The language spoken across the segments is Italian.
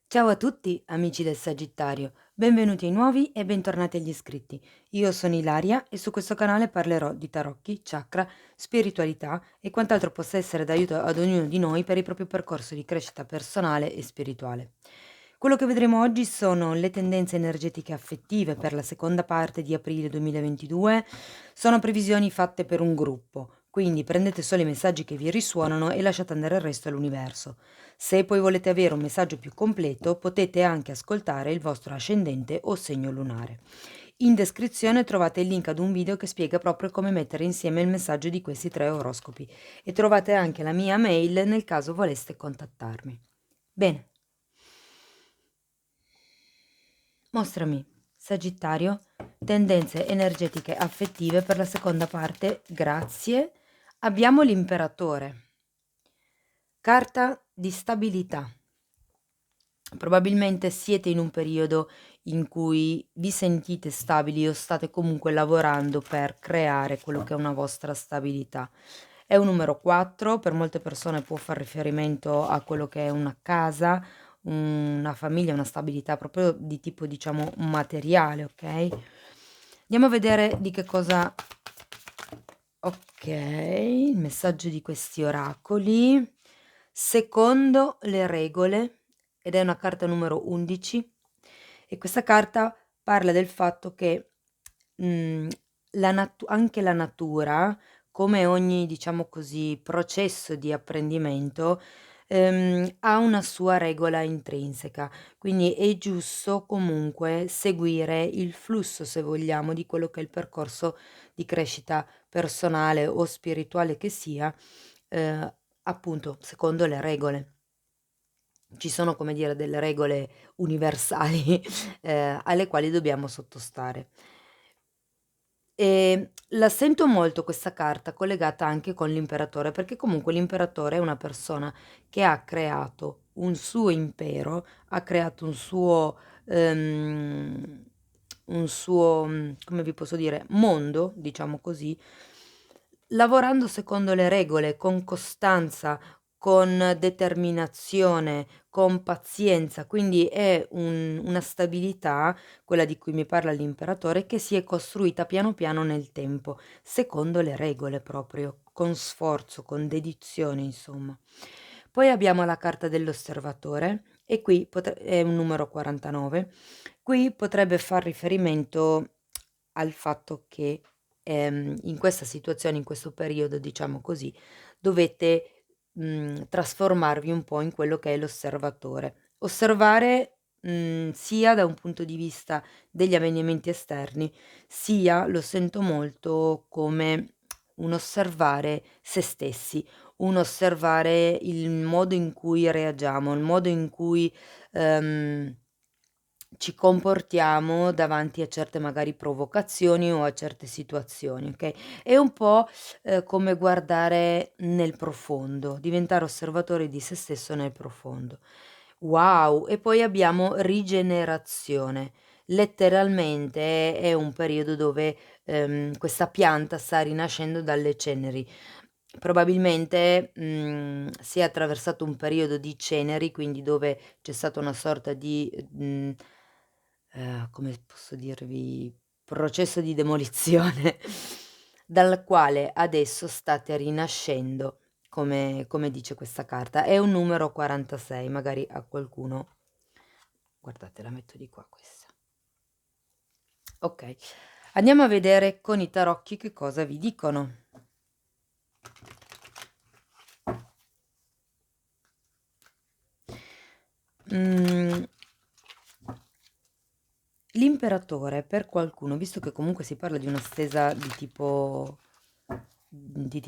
Ciao a tutti, amici del Sagittario, benvenuti ai nuovi e bentornati agli iscritti. Io sono Ilaria e su questo canale parlerò di tarocchi, chakra, spiritualità e quant'altro possa essere d'aiuto ad ognuno di noi per il proprio percorso di crescita personale e spirituale. Quello che vedremo oggi sono le tendenze energetiche affettive per la seconda parte di aprile 2022. Sono previsioni fatte per un gruppo, quindi prendete solo i messaggi che vi risuonano e lasciate andare il resto all'universo. Se poi volete avere un messaggio più completo, potete anche ascoltare il vostro ascendente o segno lunare. In descrizione trovate il link ad un video che spiega proprio come mettere insieme il messaggio di questi tre oroscopi e trovate anche la mia mail nel caso voleste contattarmi. Bene, mostrami, Sagittario, tendenze energetiche affettive per la seconda parte, grazie. Abbiamo l'imperatore, carta di stabilità. Probabilmente siete in un periodo in cui vi sentite stabili o state comunque lavorando per creare quello che è una vostra stabilità. È un numero 4, per molte persone può far riferimento a quello che è una casa, una famiglia, una stabilità proprio di tipo, diciamo, materiale, ok? Andiamo a vedere di che cosa. Ok, il messaggio di questi oracoli. Secondo le regole, ed è una carta numero 11, e questa carta parla del fatto che anche la natura, come ogni, diciamo così, processo di apprendimento, ha una sua regola intrinseca, quindi è giusto comunque seguire il flusso, se vogliamo, di quello che è il percorso di crescita personale o spirituale che sia, appunto secondo le regole. Ci sono, come dire, delle regole universali, alle quali dobbiamo sottostare. La sento molto questa carta collegata anche con l'imperatore, perché comunque l'imperatore è una persona che ha creato un suo impero, ha creato un suo, come vi posso dire, mondo, diciamo così, lavorando secondo le regole, con costanza, con determinazione, con pazienza, quindi è una stabilità, quella di cui mi parla l'imperatore, che si è costruita piano piano nel tempo, secondo le regole proprio, con sforzo, con dedizione, insomma. Poi abbiamo la carta dell'osservatore e qui è un numero 49. Qui potrebbe far riferimento al fatto che in questa situazione, in questo periodo, diciamo così, dovete trasformarvi un po' in quello che è l'osservatore. Osservare sia da un punto di vista degli avvenimenti esterni, sia lo sento molto come un osservare se stessi, un osservare il modo in cui reagiamo, il modo in cui ehm, ci comportiamo davanti a certe magari provocazioni o a certe situazioni, okay, è un po', come guardare nel profondo, diventare osservatori di se stesso nel profondo. Wow! E poi abbiamo rigenerazione. Letteralmente è un periodo dove, questa pianta sta rinascendo dalle ceneri. Probabilmente, si è attraversato un periodo di ceneri, quindi dove c'è stata una sorta di, come posso dirvi, processo di demolizione dal quale adesso state rinascendo, come dice questa carta. È un numero 46, magari a qualcuno. Guardate, la metto di qua questa. Okay, andiamo a vedere con i tarocchi che cosa vi dicono. Mhmm L'imperatore per qualcuno, visto che comunque si parla di una stesa di tipo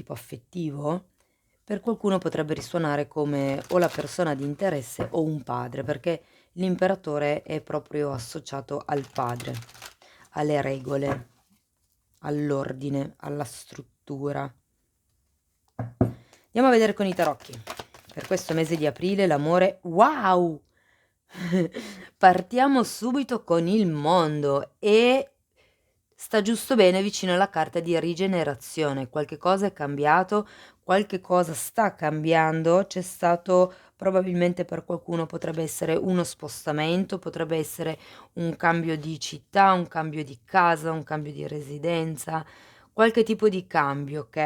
affettivo, per qualcuno potrebbe risuonare come o la persona di interesse o un padre, perché l'imperatore è proprio associato al padre, alle regole, all'ordine, alla struttura. Andiamo a vedere con i tarocchi. Per questo mese di aprile l'amore, wow! Partiamo subito con il mondo e sta giusto bene vicino alla carta di rigenerazione. Qualche cosa è cambiato, qualche cosa sta cambiando, c'è stato probabilmente per qualcuno potrebbe essere uno spostamento, potrebbe essere un cambio di città, un cambio di casa, un cambio di residenza, qualche tipo di cambio, ok?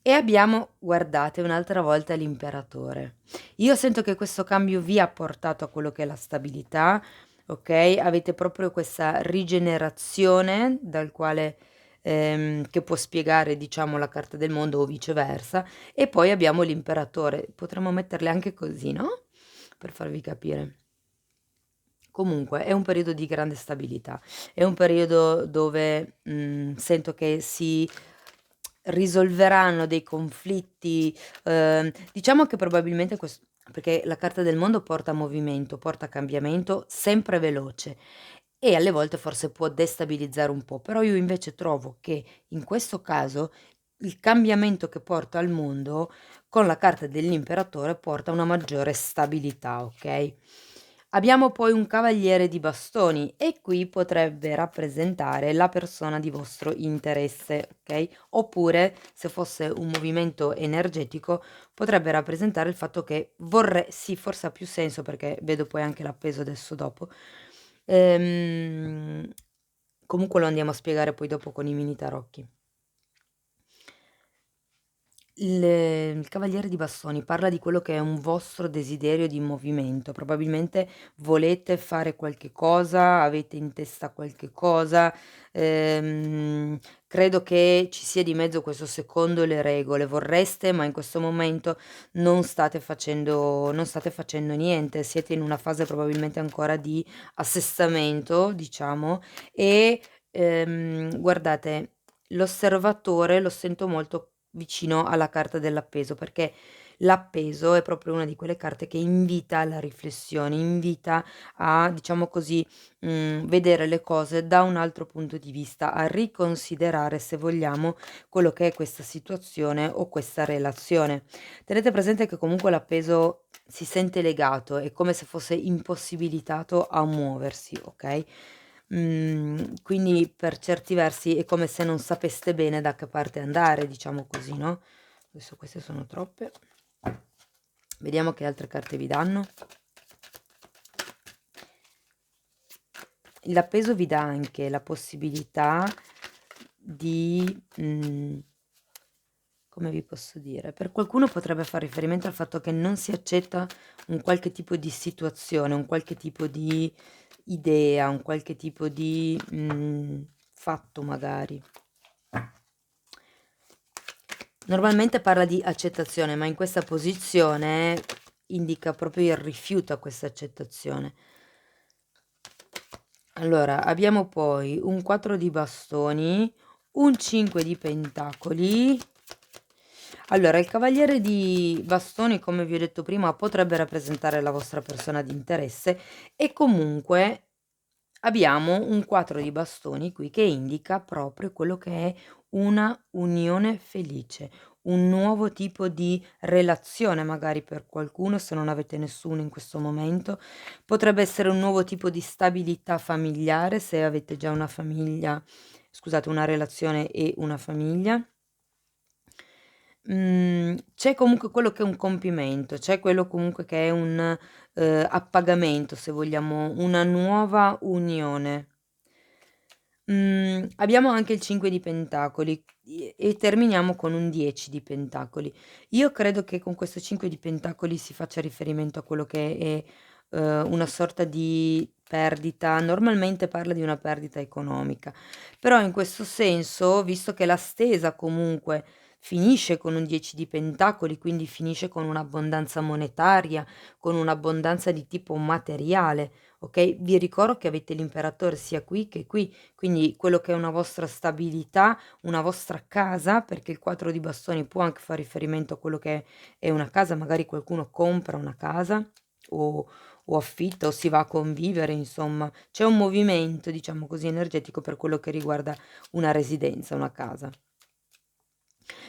E abbiamo, guardate, un'altra volta l'imperatore. Io sento che questo cambio vi ha portato a quello che è la stabilità, ok? Avete proprio questa rigenerazione dal quale che può spiegare, diciamo, la carta del mondo o viceversa. E poi abbiamo l'imperatore. Potremmo metterle anche così, no? Per farvi capire. Comunque è un periodo di grande stabilità, è un periodo dove sento che si risolveranno dei conflitti, diciamo che probabilmente perché la carta del mondo porta movimento, porta cambiamento sempre veloce e alle volte forse può destabilizzare un po', però io invece trovo che in questo caso il cambiamento che porta al mondo con la carta dell'imperatore porta una maggiore stabilità, ok? Abbiamo poi un cavaliere di bastoni e qui potrebbe rappresentare la persona di vostro interesse, ok? Oppure, se fosse un movimento energetico, potrebbe rappresentare il fatto che vorrei, sì, forse ha più senso perché vedo poi anche l'appeso adesso dopo. Ehm, Comunque lo andiamo a spiegare poi dopo con i mini tarocchi. Il cavaliere di bastoni parla di quello che è un vostro desiderio di movimento. Probabilmente volete fare qualche cosa, avete in testa qualche cosa. Credo che ci sia di mezzo questo secondo le regole. Vorreste, ma in questo momento non state facendo niente. Siete in una fase probabilmente ancora di assestamento, diciamo, e guardate, l'osservatore lo sento molto vicino alla carta dell'appeso, perché l'appeso è proprio una di quelle carte che invita alla riflessione, invita a, diciamo così, vedere le cose da un altro punto di vista, a riconsiderare, se vogliamo, quello che è questa situazione o questa relazione. Tenete presente che comunque l'appeso si sente legato, è come se fosse impossibilitato a muoversi, ok? Quindi per certi versi è come se non sapeste bene da che parte andare, diciamo così, no? Adesso queste sono troppe. Vediamo che altre carte vi danno. L'appeso vi dà anche la possibilità di, come vi posso dire, per qualcuno potrebbe fare riferimento al fatto che non si accetta un qualche tipo di situazione, un qualche tipo di idea, un qualche tipo di fatto magari. Normalmente parla di accettazione, ma in questa posizione indica proprio il rifiuto a questa accettazione. Allora, abbiamo poi un 4 di bastoni, un 5 di pentacoli. Allora, il cavaliere di bastoni, come vi ho detto prima, potrebbe rappresentare la vostra persona di interesse e comunque abbiamo un 4 di bastoni qui che indica proprio quello che è una unione felice, un nuovo tipo di relazione magari per qualcuno, se non avete nessuno in questo momento. Potrebbe essere un nuovo tipo di stabilità familiare se avete già una famiglia, scusate, una relazione e una famiglia. C'è comunque quello che è un compimento, c'è quello comunque che è un, appagamento, se vogliamo, una nuova unione. Abbiamo anche il 5 di pentacoli e terminiamo con un 10 di pentacoli. Io credo che con questo 5 di pentacoli si faccia riferimento a quello che è, una sorta di perdita, normalmente parla di una perdita economica, però in questo senso, visto che la stesa comunque finisce con un 10 di pentacoli, quindi finisce con un'abbondanza monetaria, con un'abbondanza di tipo materiale, okay, vi ricordo che avete l'imperatore sia qui che qui, quindi quello che è una vostra stabilità, una vostra casa, perché il 4 di bastoni può anche far riferimento a quello che è una casa, magari qualcuno compra una casa o affitta o si va a convivere, insomma. C'è un movimento, diciamo così, energetico per quello che riguarda una residenza, una casa.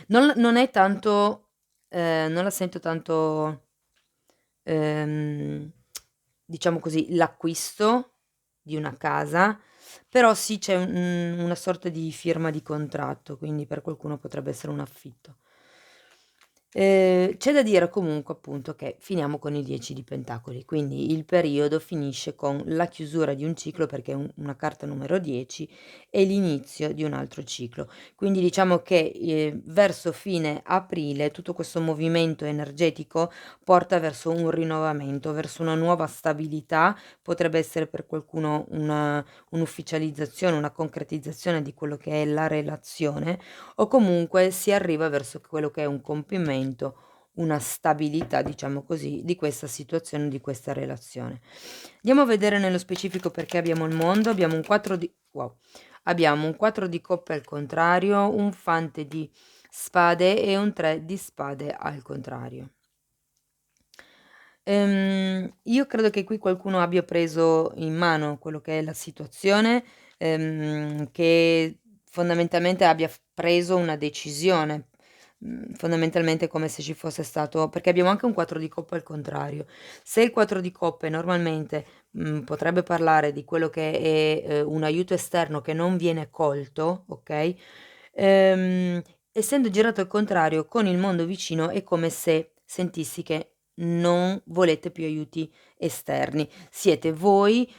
Non è tanto, non la sento tanto, ehm, diciamo così, l'acquisto di una casa, però sì c'è una sorta di firma di contratto, quindi per qualcuno potrebbe essere un affitto. C'è da dire comunque appunto che finiamo con il 10 di pentacoli, quindi il periodo finisce con la chiusura di un ciclo perché è una carta numero 10 e l'inizio di un altro ciclo. Quindi diciamo che, verso fine aprile tutto questo movimento energetico porta verso un rinnovamento, verso una nuova stabilità, potrebbe essere per qualcuno un'ufficializzazione, una concretizzazione di quello che è la relazione o comunque si arriva verso quello che è un compimento, una stabilità, diciamo così, di questa situazione, di questa relazione. Andiamo a vedere nello specifico perché abbiamo il mondo, abbiamo un 4 di wow, abbiamo un 4 di coppe al contrario, un fante di spade e un 3 di spade al contrario. Io credo che qui qualcuno abbia preso in mano quello che è la situazione, che fondamentalmente abbia preso una decisione, fondamentalmente come se ci fosse stato perché abbiamo anche un 4 di coppe al contrario. Se il 4 di coppe normalmente, potrebbe parlare di quello che è, un aiuto esterno che non viene colto, okay, essendo girato al contrario con il mondo vicino è come se sentissi che non volete più aiuti esterni. Siete voi,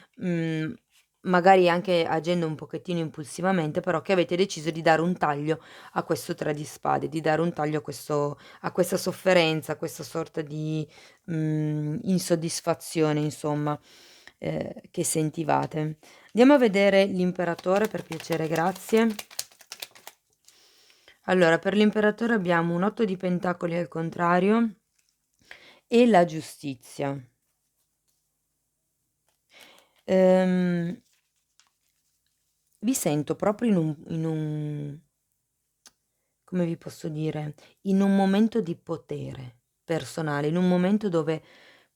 magari anche agendo un pochettino impulsivamente, però che avete deciso di dare un taglio a questo 3 di spade, di dare un taglio a questa sofferenza, a questa sorta di, insoddisfazione insomma, che sentivate. Andiamo a vedere l'imperatore per piacere, grazie. Allora, per l'imperatore abbiamo un 8 di pentacoli al contrario e la giustizia. Ehm, Vi sento proprio in un come vi posso dire, in un momento di potere personale, in un momento dove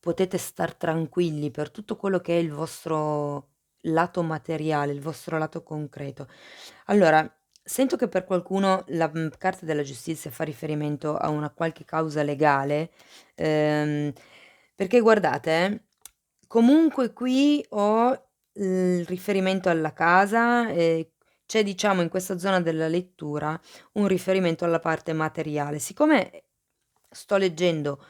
potete star tranquilli per tutto quello che è il vostro lato materiale, il vostro lato concreto. Allora, sento che per qualcuno la, carta della giustizia fa riferimento a una qualche causa legale, ehm, perché guardate comunque qui ho il riferimento alla casa, c'è diciamo in questa zona della lettura un riferimento alla parte materiale. Siccome sto leggendo,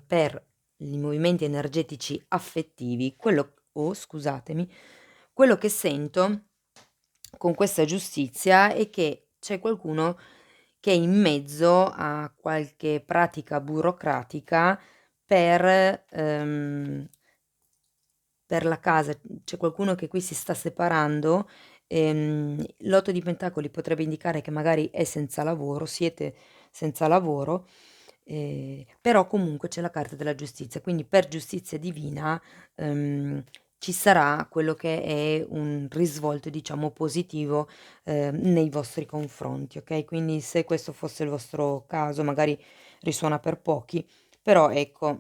per i movimenti energetici affettivi, scusatemi, quello che sento con questa giustizia è che c'è qualcuno che è in mezzo a qualche pratica burocratica per la casa. C'è qualcuno che qui si sta separando, l'8 di pentacoli potrebbe indicare che magari è senza lavoro, siete senza lavoro, però comunque c'è la carta della giustizia, quindi per giustizia divina, ci sarà quello che è un risvolto, diciamo, positivo, nei vostri confronti, okay, quindi se questo fosse il vostro caso, magari risuona per pochi, però ecco,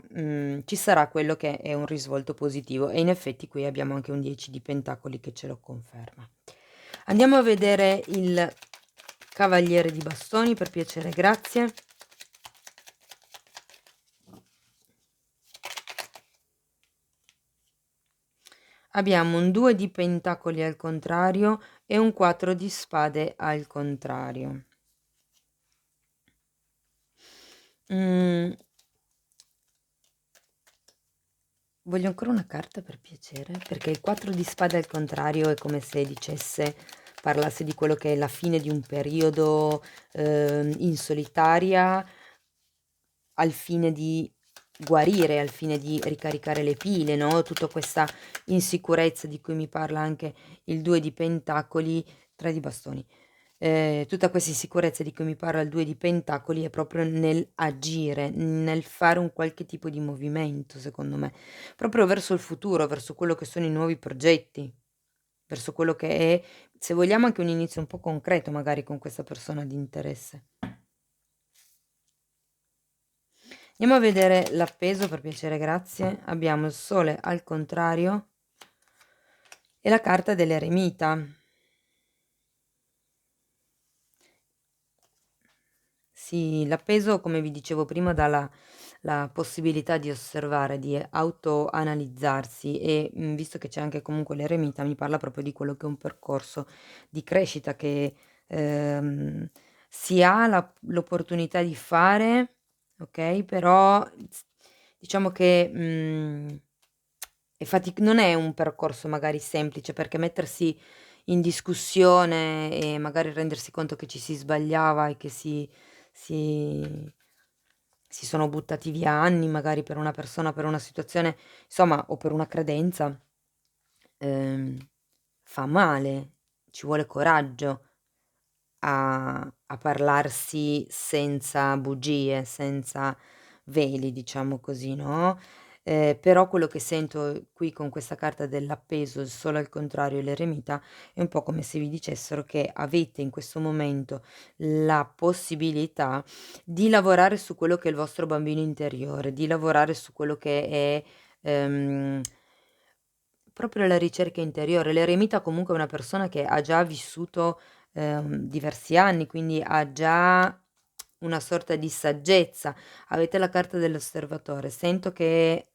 ci sarà quello che è un risvolto positivo e in effetti qui abbiamo anche un 10 di pentacoli che ce lo conferma. Andiamo a vedere il cavaliere di bastoni per piacere, grazie. Abbiamo un 2 di pentacoli al contrario e un 4 di spade al contrario. Mhmm, Voglio ancora una carta per piacere, perché il 4 di spade al contrario è come se dicesse parlasse di quello che è la fine di un periodo, in solitaria al fine di guarire, al fine di ricaricare le pile, no, tutta questa insicurezza di cui mi parla anche il 2 di pentacoli 3 di bastoni. Tutta questa insicurezza di cui mi parla il 2 di pentacoli è proprio nel agire, nel fare un qualche tipo di movimento secondo me, proprio verso il futuro, verso quello che sono i nuovi progetti, verso quello che è, se vogliamo anche un inizio un po' concreto magari con questa persona di interesse. Andiamo a vedere l'appeso per piacere, grazie. Abbiamo il sole al contrario e la carta dell'eremita. Sì, l'appeso, come vi dicevo prima, dà la possibilità di osservare, di autoanalizzarsi e, visto che c'è anche comunque l'eremita, mi parla proprio di quello che è un percorso di crescita che, si ha l'opportunità di fare okay, però diciamo che, non è un percorso magari semplice, perché mettersi in discussione e magari rendersi conto che ci si sbagliava e che si si sono buttati via anni magari per una persona, per una situazione, insomma, o per una credenza, ehm, fa male. Ci vuole coraggio a parlarsi senza bugie, senza veli, diciamo così, no, però quello che sento qui con questa carta dell'appeso, il sole al contrario e l'eremita, è un po' come se vi dicessero che avete in questo momento la possibilità di lavorare su quello che è il vostro bambino interiore, di lavorare su quello che è, proprio la ricerca interiore. L'eremita comunque è una persona che ha già vissuto, diversi anni, quindi ha già una sorta di saggezza. Avete la carta dell'osservatore. Sento che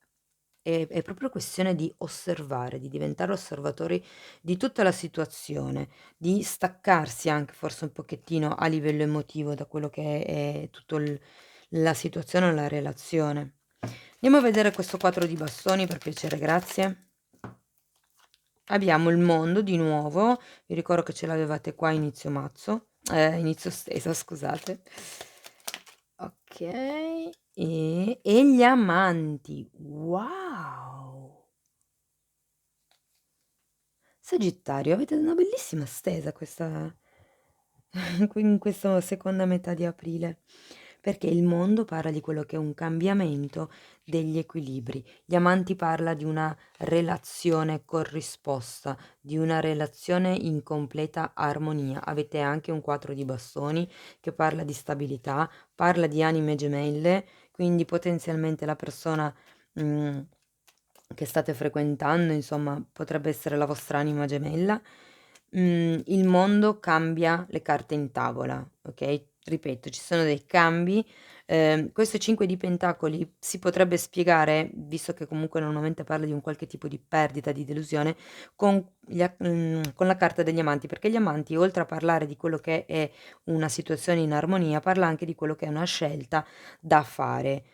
è proprio questione di osservare, di diventare osservatori di tutta la situazione, di staccarsi anche forse un pochettino a livello emotivo da quello che è tutto la situazione o la relazione. Andiamo a vedere questo 4 di bastoni per piacere, grazie. Abbiamo il mondo di nuovo, vi ricordo che ce l'avevate qua a inizio mazzo, inizio steso scusate. Okay, e gli amanti. Wow! Sagittario, avete una bellissima stesa questa qui in questa seconda metà di aprile, perché il mondo parla di quello che è un cambiamento degli equilibri. Gli amanti parla di una relazione corrisposta, di una relazione in completa armonia. Avete anche un 4 di bastoni che parla di stabilità, parla di anime gemelle, quindi potenzialmente la persona, mhmm che state frequentando, insomma, potrebbe essere la vostra anima gemella. Il mondo cambia le carte in tavola, okay, ripeto, ci sono dei cambi. Questo 5 di pentacoli si potrebbe spiegare, visto che comunque normalmente parla di un qualche tipo di perdita, di delusione, con la carta degli amanti, perché gli amanti, oltre a parlare di quello che è una situazione in armonia, parla anche di quello che è una scelta da fare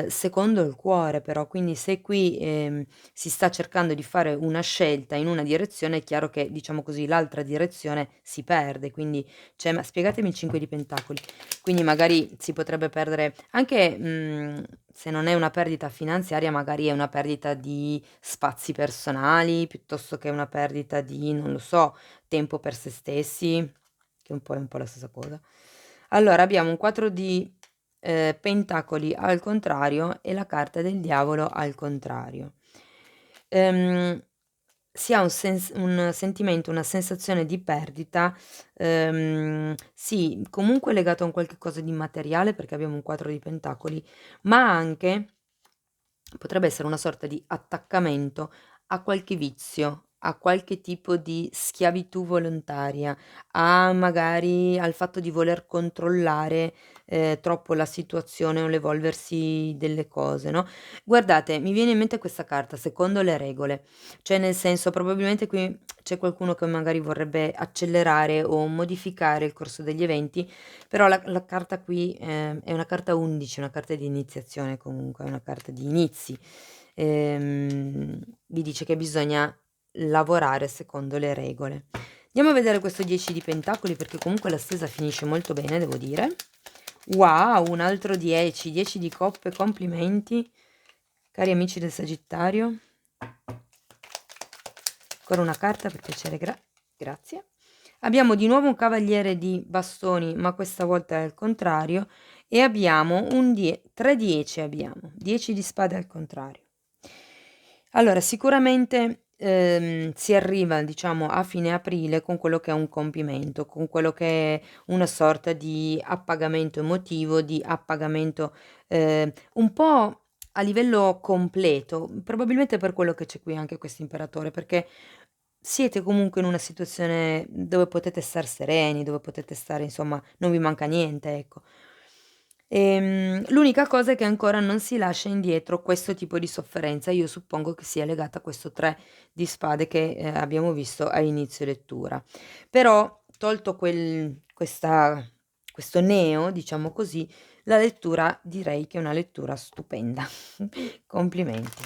secondo il cuore però, quindi se qui, si sta cercando di fare una scelta in una direzione, è chiaro che, diciamo così, l'altra direzione si perde, quindi cioè ma spiegatemi il 5 di pentacoli. Quindi magari si potrebbe perdere anche, se non è una perdita finanziaria, magari è una perdita di spazi personali, piuttosto che una perdita di, non lo so, tempo per se stessi, che è un po' la stessa cosa. Allora abbiamo un 4 di pentacoli al contrario e la carta del diavolo al contrario. Ehm, Si ha un sentimento, una sensazione di perdita, sì, comunque legato a un qualche cosa di materiale, perché abbiamo un 4 di pentacoli, ma anche potrebbe essere una sorta di attaccamento a qualche vizio, a qualche tipo di schiavitù volontaria, a magari al fatto di voler controllare, troppo la situazione o l'evolversi delle cose, no. Guardate, mi viene in mente questa carta, secondo le regole, cioè nel senso probabilmente qui c'è qualcuno che magari vorrebbe accelerare o modificare il corso degli eventi, però la carta qui, è una carta 11, una carta di iniziazione comunque, è una carta di inizi. Vi dice che bisogna lavorare secondo le regole. Andiamo a vedere questo 10 di pentacoli perché comunque la stesa finisce molto bene, devo dire. Wow, un altro 10, 10 di coppe, complimenti, cari amici del Sagittario. Ancora una carta per piacere, grazie. Abbiamo di nuovo un cavaliere di bastoni, ma questa volta è al contrario, e abbiamo 3 10 abbiamo, 10 di spade al contrario. Allora sicuramente, si arriva diciamo a fine aprile con quello che è un compimento, con quello che è una sorta di appagamento emotivo, di appagamento, un po' a livello completo, probabilmente per quello che c'è qui anche questo imperatore, perché siete comunque in una situazione dove potete star sereni, dove potete stare insomma non vi manca niente, ecco. L'unica cosa è che ancora non si lascia indietro questo tipo di sofferenza. Io suppongo che sia legata a questo 3 di spade che, abbiamo visto a inizio lettura. Però tolto questo neo, diciamo così, la lettura direi che è una lettura stupenda. Complimenti.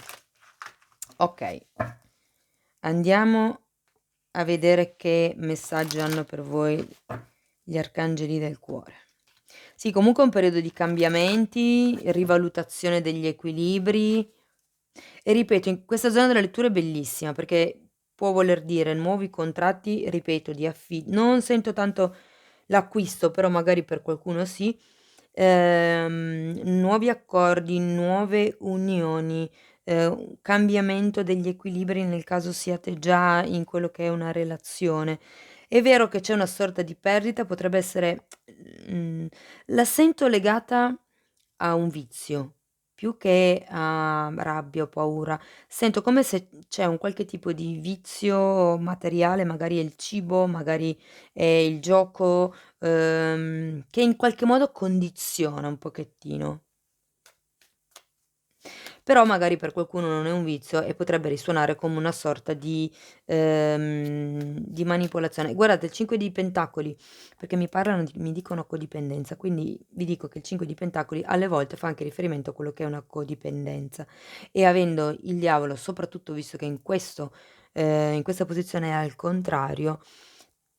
Ok, andiamo a vedere che messaggio hanno per voi gli arcangeli del cuore. Sì, comunque è un periodo di cambiamenti, rivalutazione degli equilibri e ripeto, in questa zona della lettura è bellissima perché può voler dire nuovi contratti, ripeto, di non sento tanto l'acquisto, però magari per qualcuno sì, nuovi accordi, nuove unioni, un cambiamento degli equilibri nel caso siate già in quello che è una relazione. È vero che c'è una sorta di perdita, potrebbe essere la sento legata a un vizio, più che a rabbia o paura. Sento come se c'è un qualche tipo di vizio materiale, magari è il cibo, magari è il gioco, che in qualche modo condiziona un pochettino. Però magari per qualcuno non è un vizio e potrebbe risuonare come una sorta di manipolazione. Guardate il 5 di pentacoli, perché mi dicono codipendenza, quindi vi dico che il 5 di pentacoli alle volte fa anche riferimento a quello che è una codipendenza e avendo il diavolo, soprattutto visto che in questa posizione è al contrario,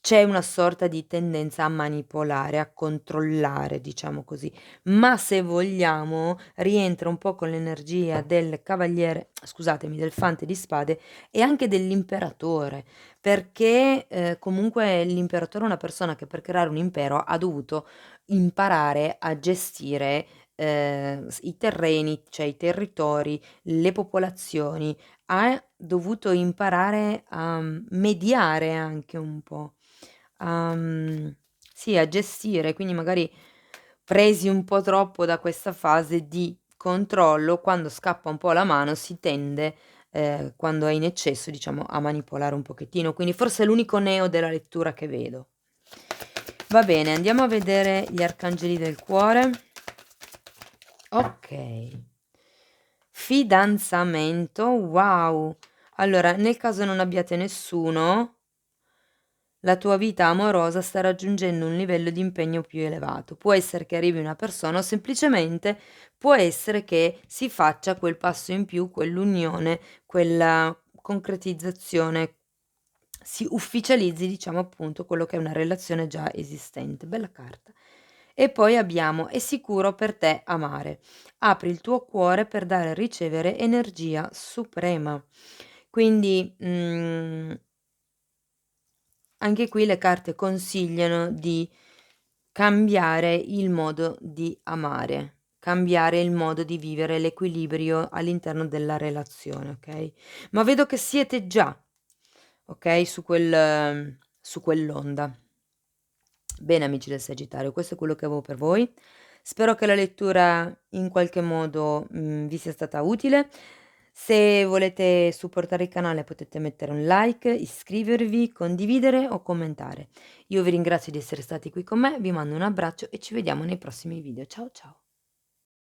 c'è una sorta di tendenza a manipolare, a controllare, diciamo così. Ma se vogliamo rientra un po' con l'energia del cavaliere scusatemi, del fante di spade e anche dell'imperatore, perché, comunque l'imperatore è una persona che per creare un impero ha dovuto imparare a gestire, i terreni, cioè i territori, le popolazioni, ha dovuto imparare a mediare anche un po'. Sì, a gestire, quindi magari presi un po' troppo da questa fase di controllo, quando scappa un po' la mano si tende, quando è in eccesso, diciamo, a manipolare un pochettino, quindi forse è l'unico neo della lettura che vedo. Va bene, andiamo a vedere gli arcangeli del cuore. Ok. Fidanzamento, wow! Allora, nel caso non abbiate nessuno, la tua vita amorosa sta raggiungendo un livello di impegno più elevato. Può essere che arrivi una persona o semplicemente può essere che si faccia quel passo in più, quell'unione, quella concretizzazione, si ufficializzi, diciamo appunto, quello che è una relazione già esistente. Bella carta. E poi abbiamo è sicuro per te amare. Apri il tuo cuore per dare e ricevere energia suprema. Quindi, anche qui le carte consigliano di cambiare il modo di amare, cambiare il modo di vivere l'equilibrio all'interno della relazione, okay, ma vedo che siete già, okay, su quell'onda. Bene amici del Sagittario, questo è quello che avevo per voi. Spero che la lettura in qualche modo, vi sia stata utile. Se volete supportare il canale potete mettere un like, iscrivervi, condividere o commentare. Io vi ringrazio di essere stati qui con me, vi mando un abbraccio e ci vediamo nei prossimi video. Ciao ciao.